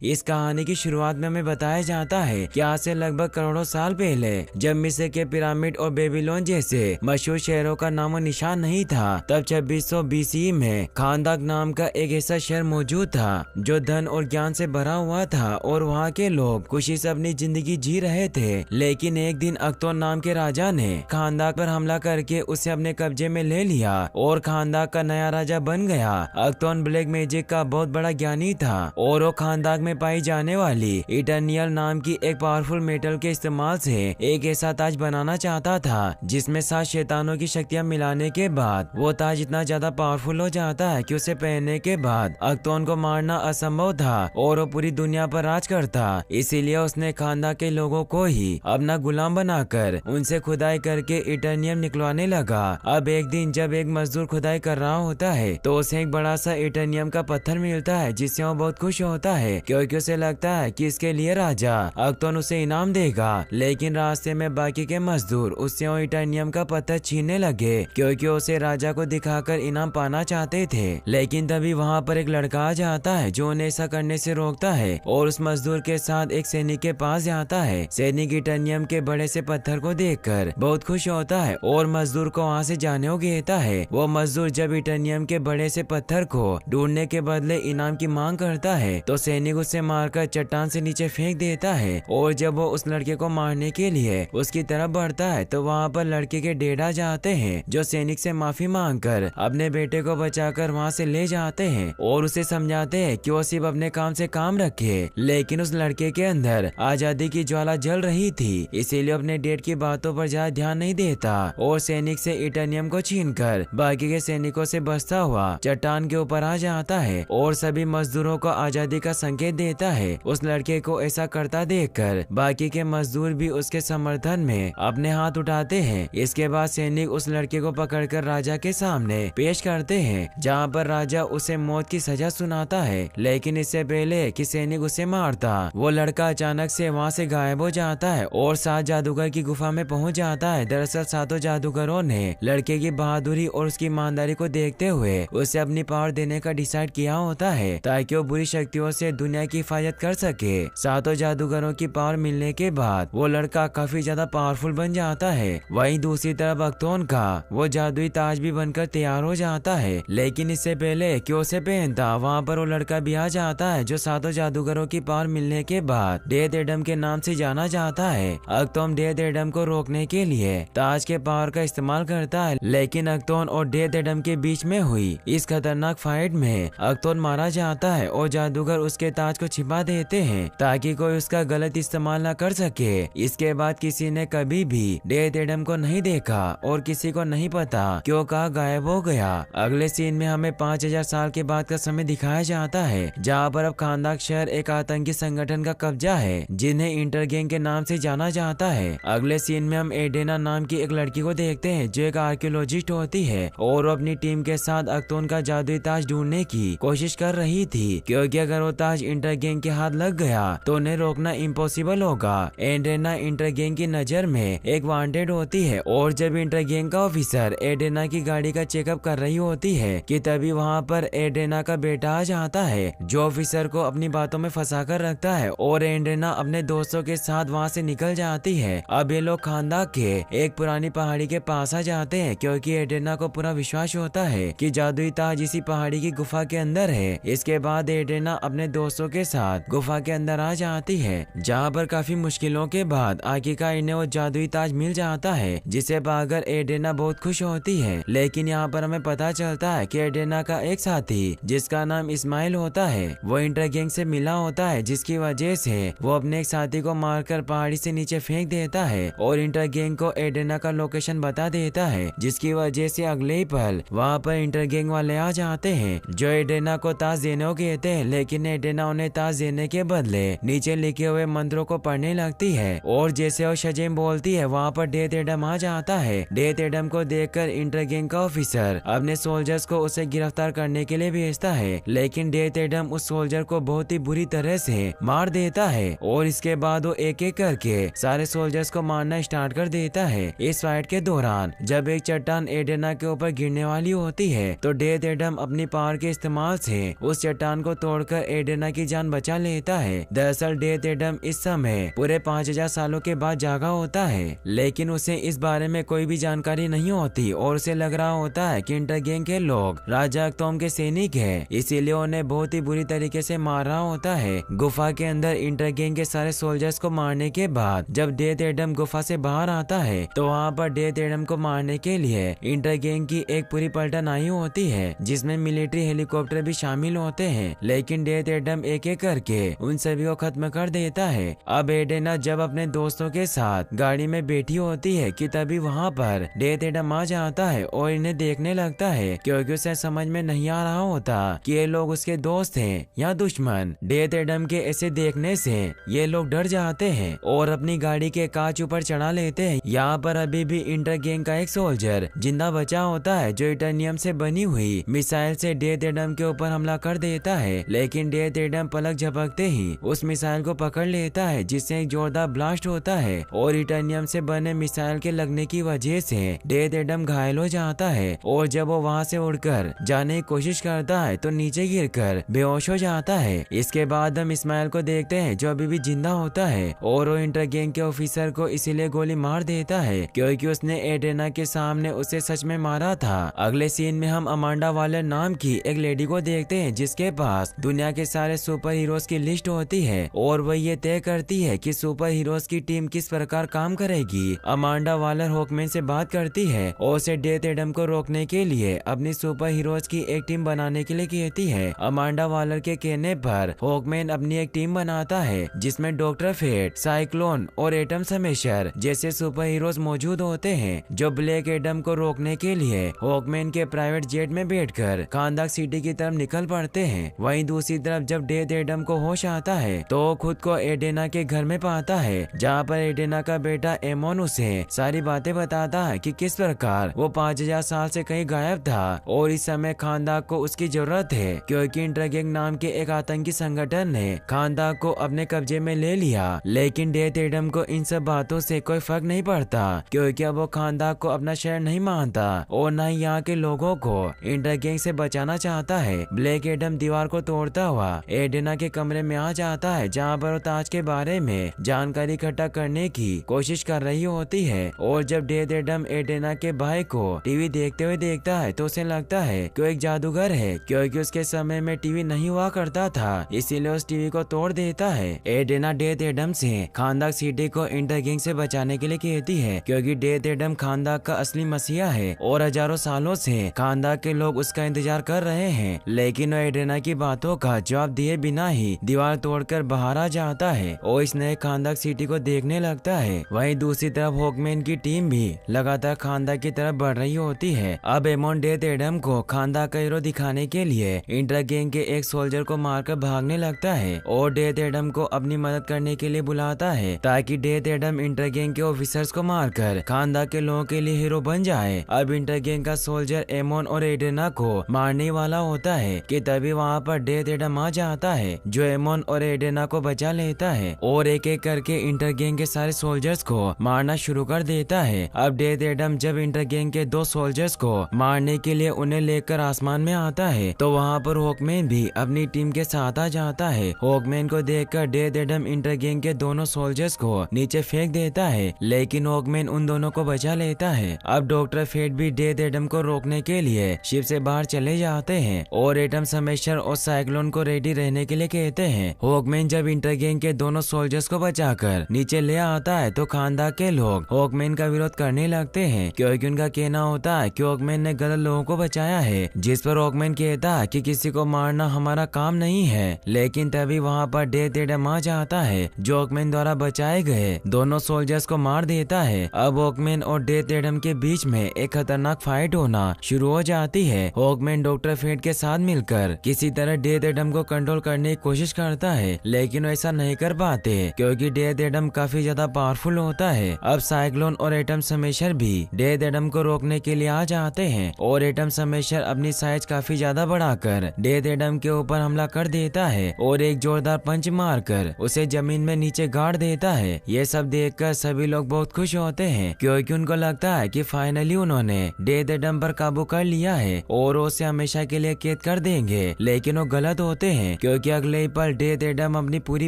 इस कहानी की शुरुआत में हमें बताया जाता है कि आज से लगभग करोड़ों साल पहले जब मिस्र के पिरामिड और बेबीलोन जैसे मशहूर शहरों का नामो निशान नहीं था, तब 2600 BCE में खानदाक नाम का एक ऐसा शहर मौजूद था जो धन और ज्ञान से भरा हुआ था और वहाँ के लोग खुशी से अपनी जिंदगी जी रहे थे। लेकिन एक दिन अख्तोन नाम के राजा ने खानदाक पर हमला करके उसे अपने कब्जे में ले लिया और खानदाक का नया राजा बन गया। अख्तोन ब्लैक मैजिक का बहुत बड़ा ज्ञानी था और वो खानदाक में पाई जाने वाली इटर्नियल नाम की एक पावरफुल मेटल के इस्तेमाल से एक ऐसा ताज बनाना चाहता था जिसमें 7 शैतानों की शक्तियां मिलाने के बाद वो ताज इतना ज्यादा पावरफुल हो जाता है कि उसे पहनने के बाद अख्तोन को मारना असंभव था और वो पूरी दुनिया पर राज करता। इसीलिए उसने खानदाक के लोगों को ही अपना गुलाम बनाकर उनसे खुदाई करके इटर्नियम निकलवाने लगा। अब एक दिन जब एक मजदूर खुदाई कर रहा होता है तो उसे एक बड़ा सा इटर्नियम का पत्थर मिलता है जिससे वो बहुत खुश होता है क्योंकि उसे लगता है कि इसके लिए राजा अख्तोन उसे इनाम देगा। लेकिन रास्ते में बाकी के मजदूर उससे वो इटर्नियम का पत्थर छीनने लगे क्योंकि उसे राजा को दिखाकर इनाम पाना चाहते थे। लेकिन तभी वहाँ पर एक लड़का आ जाता है जो उन्हें ऐसा करने से रोकता है और उस मजदूर के साथ एक सैनिक के पास जाता है। सैनिक इटर्नियम के बड़े से पत्थर को देखकर बहुत खुश होता है और मजदूर को वहाँ से जाने को कहता है। वो मजदूर जब इटर्नियम के बड़े से पत्थर को ढूंढने के बदले इनाम की मांग करता है तो सैनिक उसे मारकर चट्टान से नीचे फेंक देता है। और जब वो उस लड़के को मारने के लिए उसकी तरफ बढ़ता है तो वहाँ पर लड़के के डैड आ जाते हैं जो सैनिक से माफी मांगकर अपने बेटे को बचाकर वहाँ से ले जाते हैं और उसे समझाते हैं कि वो सिर्फ अपने काम से काम रखे। लेकिन उस लड़के के अंदर आजादी की ज्वाला जल रही थी, इसीलिए अपने डैड की बातों पर ज्यादा ध्यान नहीं देता और सैनिक से इटर्नियम को छीनकर बाकी के सैनिकों से बचता हुआ चट्टान के ऊपर आ जाता है और सभी मजदूरों को आजादी का संकेत देता है। उस लड़के को ऐसा करता देखकर बाकी के मजदूर भी उसके समर्थन में अपने हाथ उठाते हैं। इसके बाद सैनिक उस लड़के को पकड़कर राजा के सामने पेश करते हैं जहाँ पर राजा उसे मौत की सजा सुनाता है। लेकिन इससे पहले कि सैनिक उसे मारता वो लड़का अचानक से वहाँ से गायब हो जाता है और 7 जादूगर की गुफा में पहुँच जाता है। दरअसल 7 जादूगरों ने लड़के की बहादुरी और उसकी ईमानदारी को देखते हुए उसे अपनी पावर देने का डिसाइड किया होता है ताकि वो बुरी शक्तियों से दुनिया की हिफाजत कर सके। 7 जादूगरों की पावर मिलने के बाद वो लड़का काफी ज्यादा पावरफुल बन जाता है। वहीं दूसरी तरफ अख्तोन का वो जादुई ताज भी बनकर तैयार हो जाता है। लेकिन इससे पहले कि उसे पहनता वहाँ पर वो लड़का भी आ जाता है जो 7 जादूगरों की पावर मिलने के बाद डेथ एडम के नाम से जाना जाता है। अख्तोन डेथ एडम को रोकने के लिए ताज के पावर का इस्तेमाल करता है, लेकिन अख्तोन और डेथ एडम के बीच में हुई इस खतरनाक फाइट में अख्तोन मारा जाता है और जादूगर उसके ताज को छिपा देते हैं ताकि कोई उसका गलत इस्तेमाल न कर सके। इसके बाद किसी ने कभी भी डेथ एडम को नहीं देखा और किसी को नहीं पता क्यों कहाँ गायब हो गया। अगले सीन में हमें 5000 साल के बाद का समय दिखाया जाता है जहाँ पर अब खानदाक शहर एक आतंकी संगठन का कब्जा है जिन्हें इंटरगैंग के नाम से जाना जाता है। अगले सीन में हम एडेना नाम की एक लड़की को देखते हैं जो एक आर्कियोलॉजिस्ट होती है और वो अपनी टीम के साथ अख्तोन का जादुई ताज ढूंढने की कोशिश कर रही थी क्योंकि अगर वो ताज इंटरगैंग के हाथ लग गया तो उन्हें रोकना इम्पॉसिबल होगा। एडेना इंटरगैंग की नजर में एक वांटेड होती है और जब इंटरगैंग का ऑफिसर एडेना की गाड़ी का चेकअप कर रही होती है कि तभी वहाँ पर एडेना का बेटा आ जाता है जो ऑफिसर को अपनी बातों में फंसा कर रखता है और एडेना अपने दोस्तों के साथ वहाँ से निकल जाती है। अब ये लोग खानदाक के एक पुरानी पहाड़ी के पास आ जाते हैं क्योंकि एडेना को पूरा विश्वास होता है कि जादुई ताज इसी पहाड़ी की गुफा के अंदर है। इसके बाद एडेना अपने दोस्तों के साथ गुफा के अंदर आ जाती है जहाँ पर काफी मुश्किलों के बाद आखिरकार इन्हें वो जादुई ताज मिल जाता है जिसे पाकर एडेना बहुत खुश होती है। लेकिन यहाँ पर हमें पता चलता है कि एडेना का एक साथी जिसका नाम इस्माइल होता है वो इंटरगैंग से मिला होता है जिसकी वजह से वो अपने एक साथी को मारकर पहाड़ी से नीचे फेंक देता है और इंटरगैंग को एडेना का लोकेशन बता देता है जिसकी वजह से अगले ही पल वहाँ पर इंटरगैंग वाले आ जाते हैं जो एडेना को ताज देने को कहते हैं। लेकिन एडेना उन्हें ताज देने के बदले नीचे लिखे हुए मंत्रों को पढ़ने लगती है और जैसे वो शजेम बोलती है वहाँ पर डेथ एडम आ जाता है। डेथ एडम को देखकर इंटरगैंग का ऑफिसर अपने सोल्जर्स को उसे गिरफ्तार करने के लिए भेजता है, लेकिन डेथ एडम उस सोल्जर को बहुत ही बुरी तरह से मार देता है और इसके बाद वो एक एक करके सारे सोल्जर्स को मारना स्टार्ट कर देता है। इस फाइट के दौरान जब एक चट्टान एडेना के ऊपर गिरने वाली होती है तो डेथ एडम अपनी पावर के इस्तेमाल से उस चट्टान को तोड़कर एडेना की जान बचा लेता है। दरअसल डेथ एडम इस समय पूरे 5000 सालों के बाद जागा होता है, लेकिन उसे इस बारे में कोई भी जानकारी नहीं होती और उसे लग रहा होता है कि इंटरगैंग के लोग राजा अक्तोम के सैनिक हैं, इसीलिए उन्हें बहुत ही बुरी तरीके से मार रहा होता है। गुफा के अंदर इंटरगैंग के सारे सोल्जर्स को मारने के बाद जब डेथ एडम गुफा से बाहर आता है तो वहाँ पर डेथ एडम को मारने के लिए इंटरगैंग की एक पूरी पलटन आई होती है, जिसमें मिलिट्री हेलीकॉप्टर भी शामिल होते हैं, लेकिन डेथ एडम एक एक करके उन सभी को खत्म कर देता है। अब एडेना जब अपने दोस्तों के साथ गाड़ी में बैठी होती है कि तभी वहाँ पर डेथ एडम आ जाता है और इन्हें देखने लगता है, क्योंकि उसे समझ में नहीं आ रहा होता कि ये लोग उसके दोस्त हैं या दुश्मन। डेथ एडम के ऐसे देखने से ये लोग डर जाते हैं और अपनी गाड़ी के कांच ऊपर चढ़ा लेते हैं। यहाँ पर अभी भी इंटरगैंग का एक सोल्जर जिंदा बचा होता है, जो इटर्नियम से बनी हुई मिसाइल से डेथ एडम के ऊपर हमला कर देता है, लेकिन डेथ एडम पलक झपकते ही उस मिसाइल को पकड़ लेता है, जिससे एक जोरदार ब्लास्ट होता है और इटर्नियम से बने मिसाइल के लगने की वजह से डेथ एडम घायल हो जाता है और जब वो वहाँ से उड़कर जाने की कोशिश करता है तो नीचे गिरकर बेहोश हो जाता है। इसके बाद हम इस्माइल को देखते हैं जो अभी भी जिंदा होता है और वो इंटरगैंग के ऑफिसर को इसीलिए गोली मार देता है क्योंकि उसने एडेना के सामने उसे सच में मारा था। अगले सीन में हम अमांडा वालर नाम की एक लेडी को देखते हैं जिसके पास दुनिया के सारे सुपर हीरोज की लिस्ट होती है और वह ये तय करती है कि सुपर हीरोज की टीम किस प्रकार काम करेगी। अमांडा वालर हॉकमैन से बात करती है और उसे डेथ एडम को रोकने के लिए अपनी सुपर हीरोज की एक टीम बनाने के लिए कहती है। अमांडा वालर के कहने पर हॉकमैन अपनी एक टीम बनाता है जिसमें डॉक्टर फेट, साइक्लोन और एटम स्मैशर जैसे सुपर हीरोज मौजूद होते हैं, जो ब्लैक एडम को रोकने के लिए हॉकमैन के प्राइवेट जेट में बैठकर खांदाक सिटी की तरफ निकल पड़ते हैं। वहीं दूसरी तरफ जब डेथ एडम को होश आता है तो खुद को एडेना के घर में पाता है, जहाँ पर एडेना का बेटा एमोन उसे सारी बातें बताता है कि किस प्रकार वो 5000 साल से कहीं गायब था और इस समय खांदाक को उसकी जरूरत है, क्योंकि इंटरगैंग नाम के एक आतंकी संगठन ने खांदाक को अपने कब्जे में ले लिया। लेकिन डेथ एडम को इन सब बातों से कोई फर्क नहीं पड़ता, क्योंकि अब वो खांदाक को अपना शहर नहीं मानता और न ही यहाँ के लोगों को इंटरगैंग से बचाना चाहता है। ब्लैक एडम दीवार को तोड़ता हुआ एडेना के कमरे में आ जाता है, जहाँ पर वो ताज के बारे में जानकारी इकट्ठा करने की कोशिश कर रही होती है और जब डेथ एडम एडेना के भाई को टीवी देखते हुए देखता है तो उसे लगता है कि वो एक जादूगर है, क्योंकि उसके समय में टीवी नहीं हुआ करता था, इसीलिए उस टीवी को तोड़ देता है। एडेना डेथ एडम से खांदाक सिटी को इंटरगैंग से बचाने के लिए कहती है, क्योंकि डेथ एडम खांदाक का असली मसीहा है और हजारों सालों से खांदाक के लोग उसका इंतजार कर रहे हैं। लेकिन वो एडेना की बातों का जवाब दिए बिना ही दीवार तोड़कर बाहर आ जाता है और इस नए खांदाक सिटी को देखने लगता है। वहीं दूसरी तरफ हॉकमैन की टीम भी लगातार खांदाक की तरफ बढ़ रही होती है। अब एमोन डेथ एडम को खांदाक का हीरो दिखाने के लिए इंटरगैंग के एक सोल्जर को मारकर भागने लगता है और डेथ एडम को अपनी मदद करने के लिए बुलाता है, ताकि डेथ एडम इंटरगैंग के ऑफिसर्स को मारकर खांदाक के लोगों के लिए हीरो बन जाए। अब इंटरगैंग का सोल्जर एमोन और एडेना को मारने वाला होता है कि तभी वहाँ पर डेथ एडम आ जाता है, जो एमोन और एडेना को बचा लेता है और एक एक करके इंटरगैंग के सारे सोल्जर्स को मारना शुरू कर देता है। अब डेथ एडम जब इंटरगैंग के 2 सोल्जर्स को मारने के लिए उन्हें लेकर आसमान में आता है तो वहाँ पर हॉकमैन भी अपनी टीम के साथ आ जाता है। हॉकमैन को देखकर डेथ एडम इंटरगैंग के दोनों सोल्जर्स को नीचे फेंक देता है, लेकिन हॉकमैन उन दोनों को बचा लेता है। अब डॉक्टर फेट भी डेथ एडम को रोकने के लिए शिप से बाहर चले जाते हैं और एटम स्मैशर और साइक्लोन को रेडी रहने के लिए कहते हैं। हॉकमैन जब इंटरगैंग के दोनों सोल्जर्स को बचाकर नीचे ले आता है तो खानदान के लोग हॉकमैन का विरोध करने लगते हैं, क्योंकि उनका कहना होता है कि हॉकमैन ने गलत लोगों को बचाया है, जिस पर हॉकमैन कहता है कि किसी को मारना हमारा काम नहीं है। लेकिन तभी वहाँ पर डेथ एडम आ जाता है, जो हॉकमैन द्वारा बचाए गए दोनों सोल्जर्स को मार देता है। अब हॉकमैन और डेथ एडम के बीच में एक खतरनाक फाइट होना शुरू हो जाती है। हॉकमैन डॉक्टर फेट के साथ मिलकर किसी तरह डेथ एडम को कंट्रोल करने की कोशिश करता है, लेकिन ऐसा नहीं कर पाते क्योंकि डेथ एडम काफी ज्यादा पावरफुल होता है। अब साइक्लोन और एटम स्मैशर भी डेथ एडम को रोकने के लिए आ जाते हैं और एटम स्मैशर अपनी साइज काफी ज्यादा बढ़ाकर डेथ एडम के ऊपर हमला कर देता है और एक जोरदार पंच मारकर उसे जमीन में नीचे गाड़ देता है। ये सब देखकर सभी लोग बहुत खुश होते हैं, क्योंकि उनको लगता है कि फाइनली उन्होंने डेथ एडम पर काबू कर लिया है और उसे हमेशा के लिए कैद कर देंगे। लेकिन वो गलत होते हैं, क्योंकि क्योंकि अगले ही पल डेथ एडम अपनी पूरी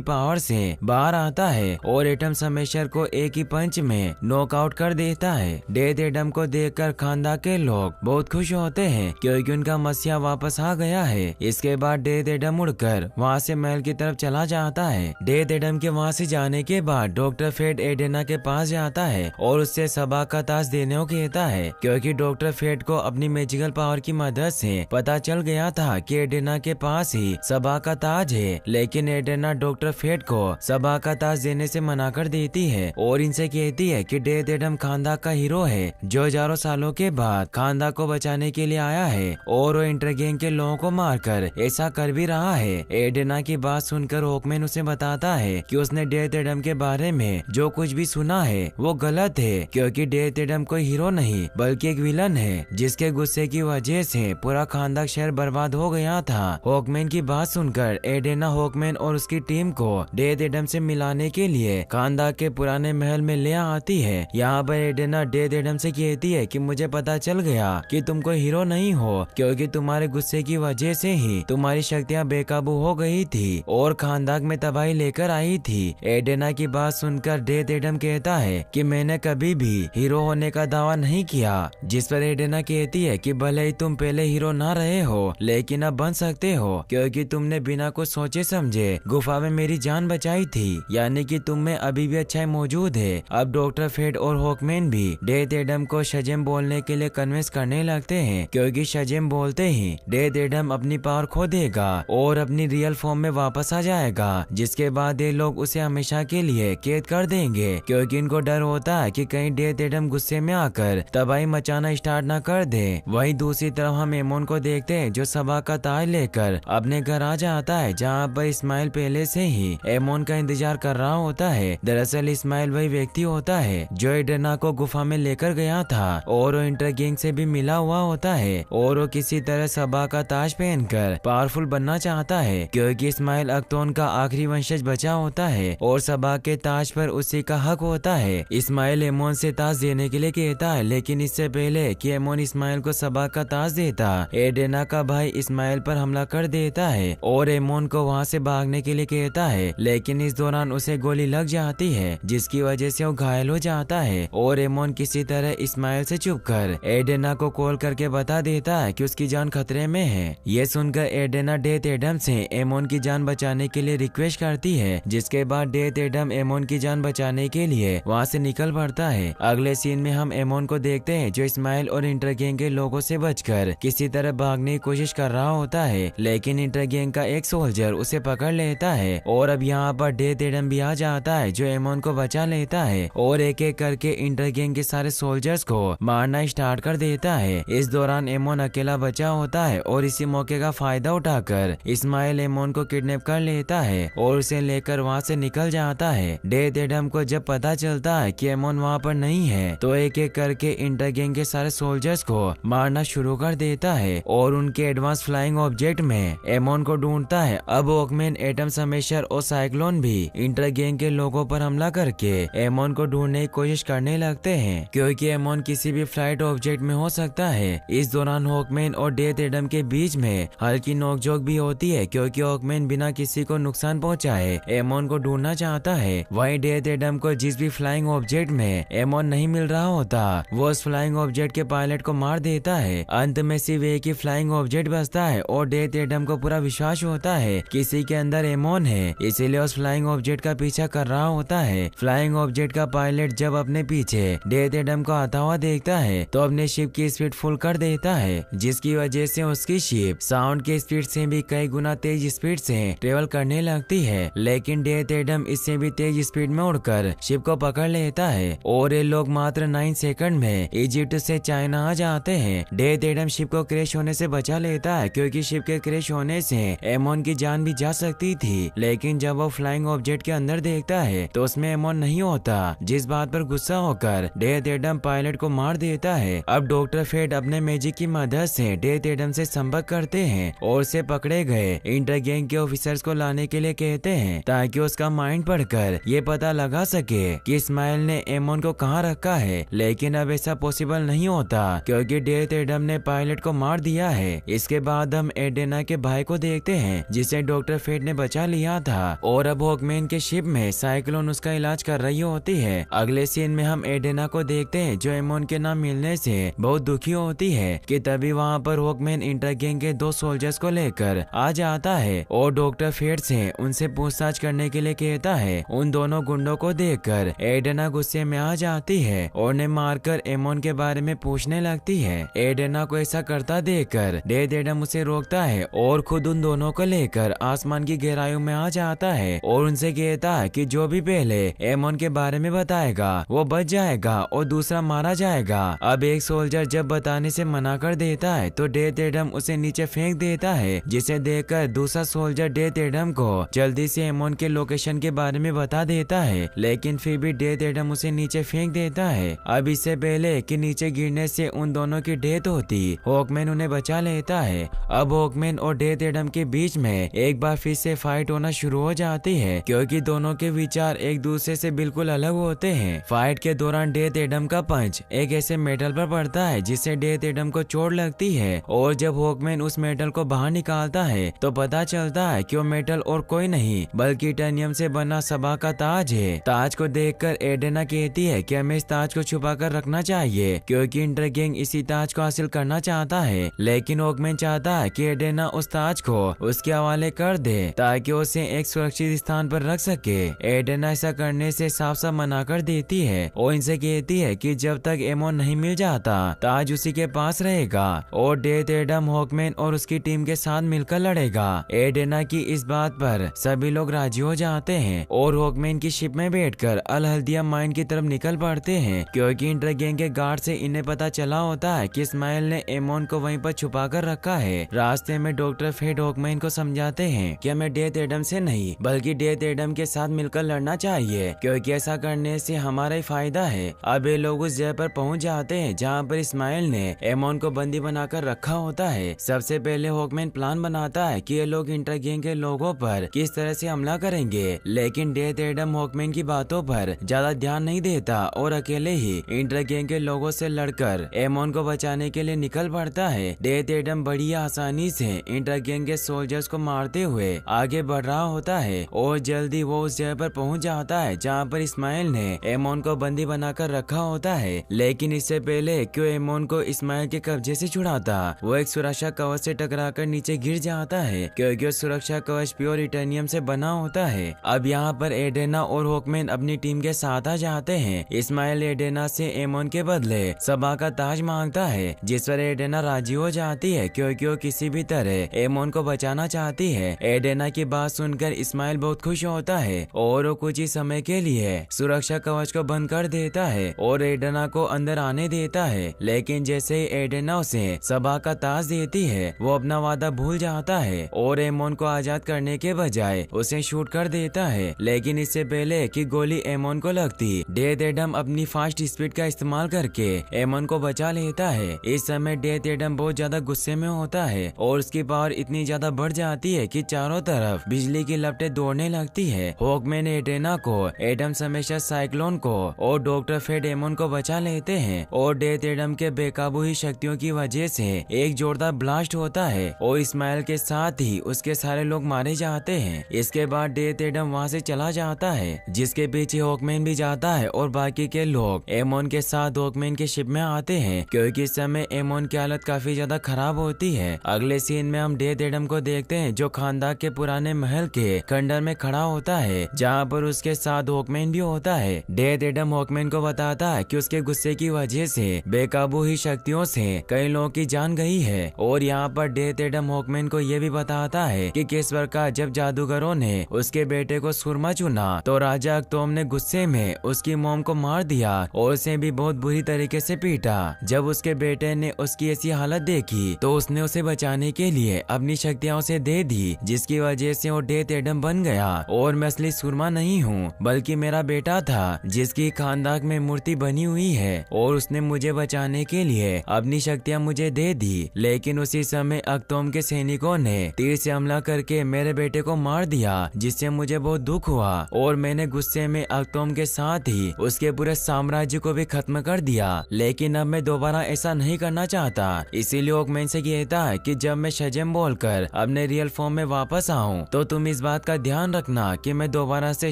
पावर से बाहर आता है और एटम स्मैशर को एक ही पंच में नॉकआउट कर देता है। डेथ एडम को देखकर खानदान के लोग बहुत खुश होते हैं क्योंकि उनका मसीहा वापस आ गया है। इसके बाद डेथ एडम उड़कर वहाँ से महल की तरफ चला जाता है। डेथ एडम के वहाँ से जाने के बाद डॉक्टर फेट एडेना के पास जाता है और उससे सबा का ताज देने को कहता है क्योंकि डॉक्टर फेट को अपनी मैजिकल पावर की मदद से पता चल गया था कि एडेना के पास ही सबा का ताज है। लेकिन एडेना डॉक्टर फेट को सबा का ताज देने से मना कर देती है और इनसे कहती है कि डेथ एडम खानदान का हीरो है जो हजारों सालों के बाद खानदान को बचाने के लिए आया है और वो इंटरगैंग के लोगों को मारकर ऐसा कर भी रहा है। एडेना की बात सुनकर हॉकमैन उसे बताता है कि उसने डेथ एडम के बारे में जो कुछ भी सुना है वो गलत है क्योंकि डेथ एडम कोई हीरो नहीं बल्कि एक विलन है जिसके गुस्से की वजह से पूरा खानदान शहर बर्बाद हो गया था। हॉकमैन की बात सुनकर एडेना हॉकमैन और उसकी टीम को डेथ एडम से मिलाने के लिए खानदान के पुराने महल में ले आती है। यहाँ पर एडेना डेथ एडम से कहती है कि मुझे पता चल गया कि तुम कोई हीरो नहीं हो क्योंकि तुम्हारे गुस्से की वजह से ही तुम्हारी शक्तियाँ बेकाबू हो गई थी और खानदान में तबाही लेकर आई थी। एडेना की बात सुनकर डेथ एडम कहता है कि मैंने कभी भी हीरो होने का दावा नहीं किया, जिस पर एडेना कहती है कि भले ही तुम पहले हीरो ना रहे हो लेकिन अब बन सकते हो क्योंकि तुमने बिना कुछ सोचे समझे गुफा में मेरी जान बचाई थी, यानी कि तुम में अभी भी अच्छाई मौजूद है। अब डॉक्टर फेट और हॉकमैन भी डेथ एडम को शजेम बोलने के लिए कन्विंस करने लगते हैं क्योंकि शजेम बोलते ही डेथ एडम अपनी पावर खो देगा और अपनी रियल फॉर्म में वापस आ जाएगा, जिसके बाद ये लोग उसे हमेशा के लिए कैद कर देंगे क्योंकि इनको डर होता है कि कहीं डेथ एडम गुस्से में आकर तबाही मचाना स्टार्ट न कर दे। वहीं दूसरी तरफ हम एमोन को देखते हैं जो सबा का ताज लेकर अपने घर आ जाता है जहाँ पर इस्माइल पहले से ही एमोन का इंतजार कर रहा होता है। दरअसल इस्माइल वही व्यक्ति होता है जो एडेना को गुफा में लेकर गया था और वो इंटरगैंग से भी मिला हुआ होता है और वो किसी तरह सबा का ताज पहनकर पावरफुल बनना चाहता है क्योंकि इस्माइल अख्तोन का आखिरी वंशज बचा होता है और सबा के ताज पर उसी का हक होता है। इस्माइल एमोन से ताज देने के लिए कहता है लेकिन इससे पहले कि एमोन इस्माइल को सबा का ताज देता, एडेना का भाई इस्माइल पर हमला कर देता है और एमोन को वहाँ से भागने के लिए कहता है लेकिन इस दौरान उसे गोली लग जाती है जिसकी वजह से वो घायल हो जाता है और एमोन किसी तरह इस्माइल से छुपकर एडेना को कॉल करके बता देता है कि उसकी जान खतरे में है। ये सुनकर एडेना डेथ एडम से एमोन की जान बचाने के लिए रिक्वेस्ट करती है, जिसके बाद डेथ एडम एमोन की जान बचाने के लिए वहाँ से निकल पड़ता है। अगले सीन में हम एमोन को देखते हैं जो इस्माइल और इंटरगैंग के लोगों से बचकर किसी तरह भागने की कोशिश कर रहा होता है लेकिन इंटरगैंग का एक सोल्जर उसे पकड़ लेता है और अब यहाँ पर डेथ एडम भी आ जाता है जो एमोन को बचा लेता है और एक एक करके इंटरगैंग के सारे सोल्जर्स को मारना स्टार्ट कर देता है। इस दौरान एमोन अकेला बचा होता है और इसी मौके का फायदा उठाकर इस्माइल एमोन को किडनैप कर लेता है और उसे लेकर वहाँ से निकल जाता है। डेथ एडम को जब पता चलता है कि एमोन वहाँ पर नहीं है तो एक एक करके इंटरगैंग के सारे सोल्जर्स को मारना शुरू कर देता है और उनके एडवांस फ्लाइंग ऑब्जेक्ट में एमोन को ढूंढता है। अब हॉकमैन, एटम स्मैशर और साइक्लोन भी इंटरगैंग के लोगों पर हमला करके एमोन को ढूंढने की कोशिश करने लगते हैं क्योंकि एमोन किसी भी फ्लाइट ऑब्जेक्ट में हो सकता है। इस दौरान हॉकमैन और डेथ एडम के बीच में हल्की नोकझोंक भी होती है क्योंकि हॉकमैन बिना किसी को नुकसान पहुंचाए एमोन को ढूंढना चाहता है। वहीं डेथ एडम को जिस भी फ्लाइंग ऑब्जेक्ट में एमोन नहीं मिल रहा होता वो उस फ्लाइंग ऑब्जेक्ट के पायलट को मार देता है। अंत में सिर्फ एक ही फ्लाइंग ऑब्जेक्ट बचता है और डेथ एडम को पूरा विश्वास होता है किसी के अंदर एमोन है, इसीलिए उस फ्लाइंग ऑब्जेक्ट का पीछा कर रहा होता है। फ्लाइंग ऑब्जेक्ट का पायलट जब अपने पीछे डेथ एडम को आता हुआ देखता है तो अपने शिप की स्पीड फुल कर देता है, जिसकी वजह से उसकी शिप साउंड की स्पीड से भी कई गुना तेज स्पीड से ट्रेवल करने लगती है। लेकिन डेथ एडम इससे भी तेज स्पीड में उड़कर शिप को पकड़ लेता है और ये लोग मात्र 9 सेकंड में इजिप्ट से चाइना आ जाते हैं। डेथ एडम शिप को क्रैश होने से बचा लेता है क्योंकि शिप के क्रैश होने से एमोन की जान भी जा सकती थी, लेकिन जब वो फ्लाइंग ऑब्जेक्ट के अंदर देखता है तो उसमें एमोन नहीं होता, जिस बात पर गुस्सा होकर डेथ एडम पायलट को मार देता है। अब डॉक्टर फेट अपने मैजिक की मदद से डेथ एडम से संपर्क करते हैं और उसे पकड़े गए इंटरगैंग के ऑफिसर्स को लाने के लिए कहते हैं ताकि उसका माइंड पढ़कर ये पता लगा सके कि इस्माइल ने एमोन को कहाँ रखा है। लेकिन अब ऐसा पॉसिबल नहीं होता क्योंकि डेथ एडम ने पायलट को मार दिया है। इसके बाद हम एडेना के भाई को देखते हैं हैं जिसे डॉक्टर फेट ने बचा लिया था और अब हॉकमैन के शिप में साइक्लोन उसका इलाज कर रही होती है। अगले सीन में हम एडेना को देखते हैं जो एमोन के नाम मिलने से बहुत दुखी होती है कि तभी वहाँ पर हॉकमैन इंटरगैंग के 2 सोल्जर्स को लेकर आ जाता है और डॉक्टर फेट से उनसे पूछताछ करने के लिए कहता है। उन दोनों गुंडों को देखकर एडेना गुस्से में आ जाती है और उन्हें मारकर एमोन के बारे में पूछने लगती है। एडेना को ऐसा करता देखकर डेथ एडम उसे रोकता है और खुद उन दोनों को लेकर आसमान की गहराइयों में आ जाता है और उनसे कहता है कि जो भी पहले एमोन के बारे में बताएगा वो बच जाएगा और दूसरा मारा जाएगा। अब एक सोल्जर जब बताने से मना कर देता है तो डेथ एडम उसे नीचे फेंक देता है, जिसे देखकर दूसरा सोल्जर डेथ एडम को जल्दी से एमोन के लोकेशन के बारे में बता देता है, लेकिन फिर भी डेथ एडम उसे नीचे फेंक देता है। अब इससे पहले कि नीचे गिरने से उन दोनों की डेथ होती, हॉकमैन उन्हें बचा लेता है। अब हॉकमैन और डेथ एडम के बीच में एक बार फिर से फाइट होना शुरू हो जाती है क्योंकि दोनों के विचार एक दूसरे से बिल्कुल अलग होते हैं। फाइट के दौरान डेथ एडम का पंच एक ऐसे मेटल पर पड़ता है जिससे डेथ एडम को चोट लगती है और जब हॉकमैन उस मेटल को बाहर निकालता है तो पता चलता है कि वो मेटल और कोई नहीं बल्कि टाइटेनियम से बना सबा का ताज है। ताज को देखकर एडेना कहती है कि हमें इस ताज को छुपा कर रखना चाहिए क्योंकि इंटरगैंग इसी ताज को हासिल करना चाहता है, लेकिन हॉकमैन चाहता है कि एडेना उस ताज को उसके हवाले कर दे ताकि उसे एक सुरक्षित स्थान पर रख सके। एडेना ऐसा करने से साफ साफ मना कर देती है और इनसे कहती है कि जब तक एमोन नहीं मिल जाता ताज उसी के पास रहेगा और डेथ एडम हॉकमैन और उसकी टीम के साथ मिलकर लड़ेगा। एडेना की इस बात पर सभी लोग राजी हो जाते हैं और हॉकमैन की शिप में बैठकर अल हल्दिया माइन की तरफ निकल पड़ते हैं क्योंकि इंटरगैंग के गार्ड से इन्हें पता चला होता है कि इस्माइल ने एमोन को वहीं पर छुपा कर रखा है। रास्ते में डॉक्टर फेट हॉकमैन को समझाते हैं कि हमें डेथ एडम से नहीं बल्कि डेथ एडम के साथ मिलकर लड़ना चाहिए क्योंकि ऐसा करने से हमारा ही फायदा है। अब ये लोग उस जगह पर पहुंच जाते हैं जहां पर इस्माइल ने एमोन को बंदी बनाकर रखा होता है। सबसे पहले हॉकमैन प्लान बनाता है कि ये लोग इंटरगैंग के लोगों पर किस तरह से हमला करेंगे, लेकिन डेथ एडम हॉकमैन की बातों पर ज्यादा ध्यान नहीं देता और अकेले ही इंटरगैंग के लोगों से लड़कर एमोन को बचाने के लिए निकल पड़ता है। डेथ एडम बड़ी आसानी से इंटरगैंग के सोल्जर्स को मारते हुए आगे बढ़ रहा होता है और जल्दी वो उस जगह पर पहुंच जाता है जहां पर इस्माइल ने एमोन को बंदी बनाकर रखा होता है। लेकिन इससे पहले क्यों एमोन को इस्माइल के कब्जे से छुड़ाता, वो एक सुरक्षा कवच से टकराकर नीचे गिर जाता है क्योंकि सुरक्षा कवच प्योर टाइटेनियम से बना होता है। अब यहाँ पर एडेना और हॉकमैन अपनी टीम के साथ आ जाते हैं। इस्माइल एडेना से एमोन के बदले सबा का ताज मांगता है जिस पर एडेना राजी हो जाती है क्योंकि वो किसी भी तरह एमोन को बचाना चाहती है। एडेना की बात सुनकर इस्माइल बहुत खुश होता है और वो कुछ ही समय के लिए सुरक्षा कवच को बंद कर देता है और एडेना को अंदर आने देता है, लेकिन जैसे ही एडेना उसे सबा का ताज देती है वो अपना वादा भूल जाता है और एमोन को आजाद करने के बजाय उसे शूट कर देता है। लेकिन इससे पहले कि गोली एमोन को लगती, डेथ एडम अपनी फास्ट स्पीड का इस्तेमाल करके एमोन को बचा लेता है। इस समय डेथ एडम बहुत ज्यादा गुस्से में होता है और उसकी पावर इतनी ज्यादा बढ़ जाती है कि चारों तरफ बिजली की लपटें दौड़ने लगती है। हॉकमैन एडेना को, एडम हमेशा साइक्लोन को और डॉक्टर फेट एमोन को बचा लेते हैं और डेथ एडम के बेकाबू ही शक्तियों की वजह से एक जोरदार ब्लास्ट होता है और इस्माइल के साथ ही उसके सारे लोग मारे जाते हैं। इसके बाद डेथ एडम वहाँ से चला जाता है जिसके पीछे हॉकमैन भी जाता है और बाकी के लोग एमोन के साथ हॉकमैन के शिप में आते हैं क्योंकि इस समय एमोन की हालत काफी ज्यादा खराब होती है। अगले सीन में हम डेथ एडम को देखते हैं जो खानदान के पुराने महल के खंडर में खड़ा होता है जहाँ पर उसके साथ हॉकमैन भी होता है। डेथ एडम हॉकमैन को बताता है कि उसके गुस्से की वजह से बेकाबू ही शक्तियों से कई लोगों की जान गई है और यहाँ पर डेथ एडम हॉकमैन को ये भी बताता है कि किस प्रकार जब जादूगरों ने उसके बेटे को सुरमा चुना तो राजा अख्तोम ने गुस्से में उसकी मॉम को मार दिया और उसे भी बहुत बुरी तरीके से पीटा। जब उसके बेटे ने उसकी ऐसी हालत देखी तो उसने उसे बचाने के लिए अपनी शक्तियां उसे दे दी जिसकी वजह से वो डेथ एडम बन गया और मैं असली सुरमा नहीं हूँ बल्कि मेरा बेटा था जिसकी खानदान में मूर्ति बनी हुई है और उसने मुझे बचाने के लिए अपनी शक्तियां मुझे दे दी। लेकिन उसी समय अख्तोम के सैनिकों ने तीर से हमला करके मेरे बेटे को मार दिया जिससे मुझे बहुत दुख हुआ और मैंने गुस्से में अख्तोम के साथ ही उसके पूरे साम्राज्य को भी खत्म कर दिया। लेकिन अब मैं दोबारा ऐसा नहीं करना चाहता, इसीलिए हॉकमैन से कहता है कि जब मैं शजेम बोलकर अपने अपने रियल फॉर्म में वापस आऊं तो तुम इस बात का ध्यान रखना कि मैं दोबारा से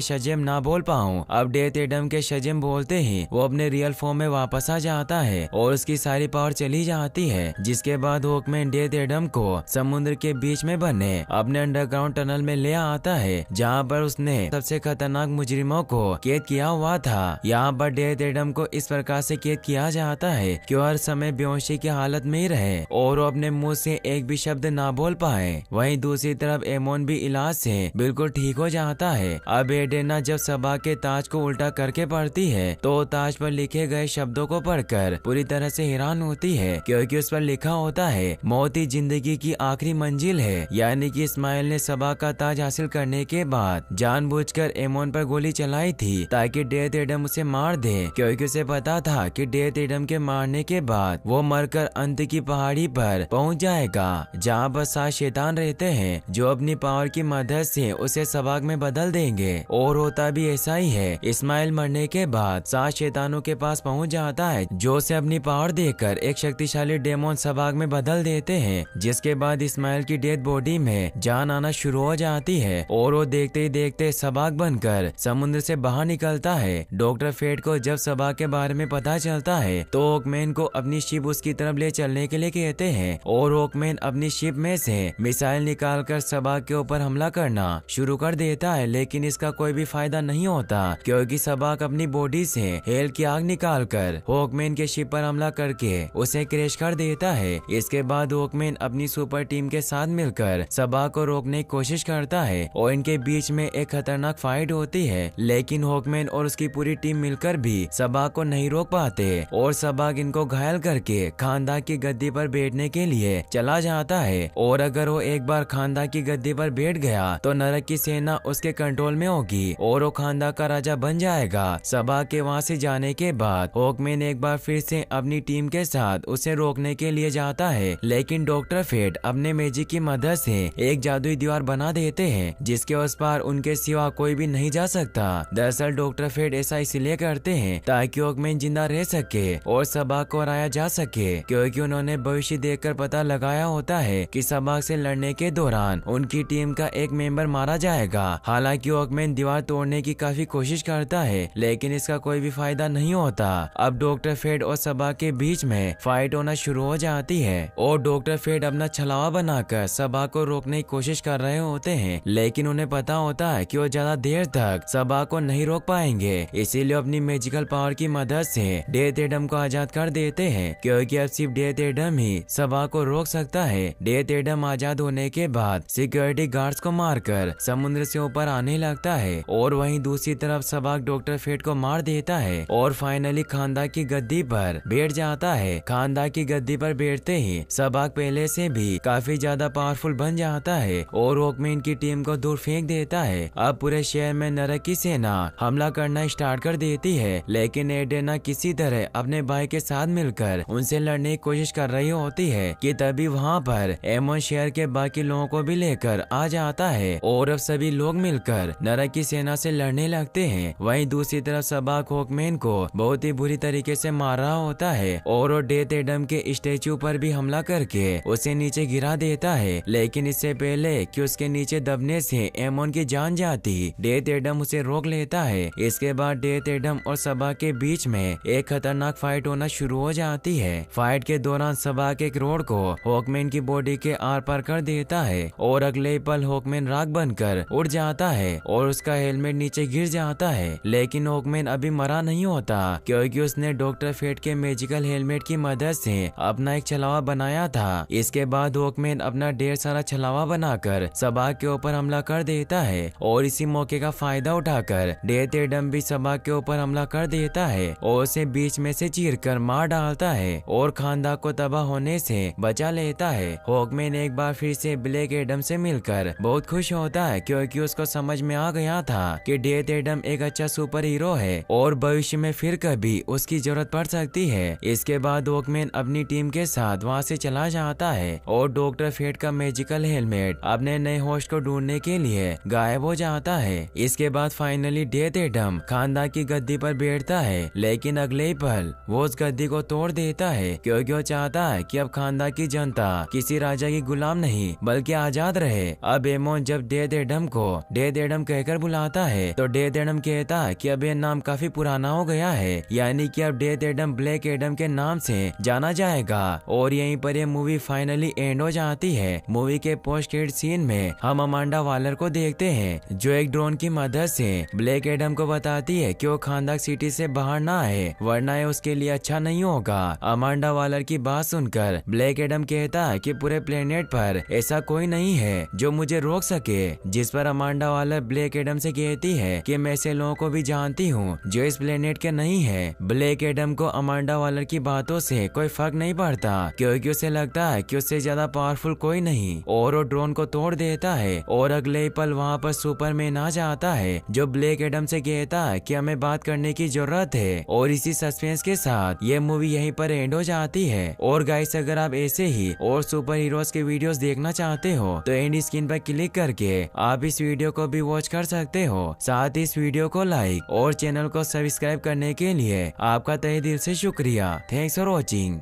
शजेम ना बोल पाऊं। अब डेथ एडम के शजेम बोलते ही वो अपने रियल फॉर्म में वापस आ जाता है और उसकी सारी पावर चली जाती है, जिसके बाद हॉकमैन डेथ एडम को समुद्र के बीच में बने अपने अंडरग्राउंड टनल में ले आता है, जहाँ पर उसने सबसे खतरनाक मुजरिमों को कैद किया हुआ था। यहाँ पर डेथ एडम को इस प्रकार से कैद किया जाता है कि हर समय बेहोशी की हालत में ही रहे और वो अपने मुंह से एक भी शब्द ना बोल पाए। वहीं दूसरी तरफ एमोन भी इलाज से बिल्कुल ठीक हो जाता है। अब एडेना जब सबा के ताज को उल्टा करके पढ़ती है तो ताज पर लिखे गए शब्दों को पढ़कर पूरी तरह से हैरान होती है, क्योंकि उस पर लिखा होता है मौत ही जिंदगी की आखिरी मंजिल है। यानी कि इस्माइल ने सबा का ताज हासिल करने के बाद जानबूझकर एमोन पर गोली चलाई थी ताकि डेथ एडम उसे मार दे, क्योंकि उसे पता था कि डेथ एडम के मारने के बाद वो मरकर अंत की पहाड़ी पर पहुंच जाएगा, जहाँ पर 7 शैतान रहते हैं जो अपनी पावर की मदद से उसे सबाक में बदल देंगे। और होता भी ऐसा ही है। इस्माइल मरने के बाद 7 शैतानों के पास पहुंच जाता है जो उसे अपनी पावर देकर एक शक्तिशाली डेमोन सबाक में बदल देते हैं, जिसके बाद इस्माइल की डेड बॉडी में जान आना शुरू हो जाती है और वो देखते ही देखते सबाक बनकर समुद्र से बाहर निकलता है। डॉक्टर फेट को जब सबाक के बारे में पता चलता है तो हॉकमैन को अपनी शिप उसकी तरफ ले चलने के लिए कहते हैं और हॉकमैन अपनी शिप में से मिसाइल निकालकर सबाक के ऊपर हमला करना शुरू कर देता है, लेकिन इसका कोई भी फायदा नहीं होता, क्योंकि सबाक अपनी बॉडी से हेल की आग निकालकर हॉकमैन के शिप पर हमला करके उसे क्रैश कर देता है। इसके बाद हॉकमैन अपनी सुपर टीम के साथ मिलकर सबाक को रोकने की कोशिश करता है और इनके बीच में एक खतरनाक फाइट होती है, लेकिन हॉकमैन और उसकी पूरी टीम मिलकर भी सबाक को नहीं रोक पाते और सबाक इनको घायल करके खानदान की गद्दी पर बैठने के लिए चला जाता है। और अगर वो एक बार खानदान की गद्दी पर बैठ गया तो नरक की सेना उसके कंट्रोल में होगी और वो खानदान का राजा बन जाएगा। सबाक के वहाँ से जाने के बाद हॉकमैन एक बार फिर से अपनी टीम के साथ उसे रोकने के लिए जाता है, लेकिन डॉक्टर फेट अपने मैजिक की मदद से एक जादुई दीवार बना देते हैं जिसके उस पार उनके सिवा कोई भी नहीं जा सकता। दरअसल डॉक्टर फेट ऐसा इसलिए करते हैं ताकि हॉकमैन जिंदा रह सके और सबाक को हराया जा सके, क्योंकि उन्होंने भविष्य देखकर पता लगाया होता है कि सबाक से लड़ने के दौरान उनकी टीम का एक मेंबर मारा जाएगा। हालांकि हॉकमैन दीवार तोड़ने की काफी कोशिश करता है, लेकिन इसका कोई भी फायदा नहीं होता। अब डॉक्टर फेट और सबाक के बीच में फाइट होना शुरू हो जाती है और डॉक्टर फेट अपना छलावा बनाकर सबाक को रोकने की कोशिश कर रहे होते हैं, लेकिन उन्हें पता होता है कि वो ज्यादा देर तक सबाक को नहीं रोक पाएंगे। इसीलिए अपनी मैजिकल पावर की मदद से डेथ एडम को आजाद कर देते हैं, क्योंकि अब सिर्फ डेथ एडम ही सबाक को रोक सकता है। डेथ एडम आजाद होने के बाद सिक्योरिटी गार्ड्स को मारकर समुद्र से ऊपर आने लगता है और वहीं दूसरी तरफ सबाक डॉक्टर फेट को मार देता है और फाइनली खानदान की गद्दी पर बैठ जाता है। खानदान की गद्दी पर बैठते ही सबाक पहले से भी काफी ज्यादा पावरफुल बन जाता है और हॉकमैन की टीम को दूर फेंक देता है। अब पूरे शहर में नरक की सेना हमला करना स्टार्ट कर देती है, लेकिन एडेना किसी तरह अपने भाई के साथ मिलकर उनसे लड़ने की कोशिश कर रही होती है कि तभी वहाँ पर एमोन शहर के बाकी लोगों को भी लेकर आ जाता है और अब सभी लोग मिलकर नरक की सेना से लड़ने लगते हैं। वहीं दूसरी तरफ सबाक हॉकमैन को बहुत ही बुरी तरीके से मार रहा होता है और वो डेथ एडम के स्टेचू पर भी हमला करके उसे नीचे गिरा देता है, लेकिन इससे पहले कि उसके नीचे दबने से एमोन की जान जाती डेथ एडम उसे रोक लेता है। इसके बाद डेथ एडम और सबाक के बीच में एक खतरनाक फाइट होना शुरू हो जाती है। फाइट के दौरान सबाक एक रोड को हॉकमैन की बॉडी के आर पार कर देता है और अगले पल हॉकमैन राख बनकर उड़ जाता है और उसका हेलमेट नीचे गिर जाता है, लेकिन हॉकमैन अभी मरा नहीं होता, क्योंकि उसने डॉक्टर फेट के मैजिकल हेलमेट की मदद से अपना एक छलावा बनाया था। इसके बाद हॉकमैन अपना ढेर सारा छलावा बनाकर सबाक के ऊपर हमला कर देता है और इसी मौके का फायदा उठाकर डेथ एडम भी सबाक के ऊपर हमला कर देता है और उसे बीच में से चीरकर मार डालता है और खानदान को तबाह होने से बचा लेता है। हॉकमैन एक बार फिर से ब्लैक एडम से मिलकर बहुत खुश होता है, क्योंकि उसको समझ में आ गया था कि डेथ एडम एक अच्छा सुपर हीरो है और भविष्य में फिर कभी उसकी जरूरत पड़ सकती है। इसके बाद हॉकमैन अपनी टीम के साथ वहाँ से चला जाता है और डॉक्टर फेट का मैजिकल हेलमेट अपने नए होस्ट को ढूंढने के लिए गायब हो जाता है। इसके बाद फाइनली डेथ एडम खानदान की गद्दी पर बैठता है, लेकिन अगले ही पल वो उस गद्दी को तोड़ देता है, क्योंकि वो चाहता है कि अब खानदान की जनता किसी राजा की गुलाम नहीं बल्कि आजाद रहे। अब एमोन जब डेथ एडम को डेथ एडम कहकर बुलाता है तो डेथ एडम कहता है कि अब यह नाम काफी पुराना हो गया है, यानी कि अब डेथ एडम ब्लैक एडम के नाम से जाना जाएगा। और यहीं पर यह मूवी फाइनली एंड हो जाती है। मूवी के पोस्ट क्रेडिट सीन में हम अमांडा वालर को देखते हैं जो एक ड्रोन की मदद से ब्लैक एडम को बताती है कि वो खानदाक सिटी से बाहर ना आए वरना ये उसके लिए अच्छा नहीं होगा। अमांडा वालर की बात सुनकर ब्लैक एडम कहता है कि पूरे प्लेनेट पर ऐसा कोई नहीं है जो मुझे रोक सके, जिस पर अमांडा वालर ब्लैक एडम से कहती है कि मैं ऐसे लोगों को भी जानती हूँ जो इस प्लेनेट के नहीं है। ब्लैक एडम को अमांडा वालर की बातों से कोई फर्क नहीं पड़ता क्योंकि उसे लगता है कि उससे ज्यादा पावरफुल कोई नहीं, और वो ड्रोन को तोड़ देता है। और अगले ही पल वहाँ पर सुपरमैन आ जाता है जो ब्लैक एडम से कहता है कि हमें बात करने की जरूरत है। और इसी सस्पेंस के साथ ये मूवी यहीं पर एंड हो जाती है। और गाइस, अगर आप ऐसे ही और सुपर हीरोज के वीडियोस देखना चाहते हो तो एंड स्क्रीन पर क्लिक करके आप इस वीडियो को भी वॉच कर सकते हो। साथ ही इस वीडियो को लाइक और चैनल को सब्सक्राइब करने के लिए आपका तहे दिल से शुक्रिया। Thanks for watching.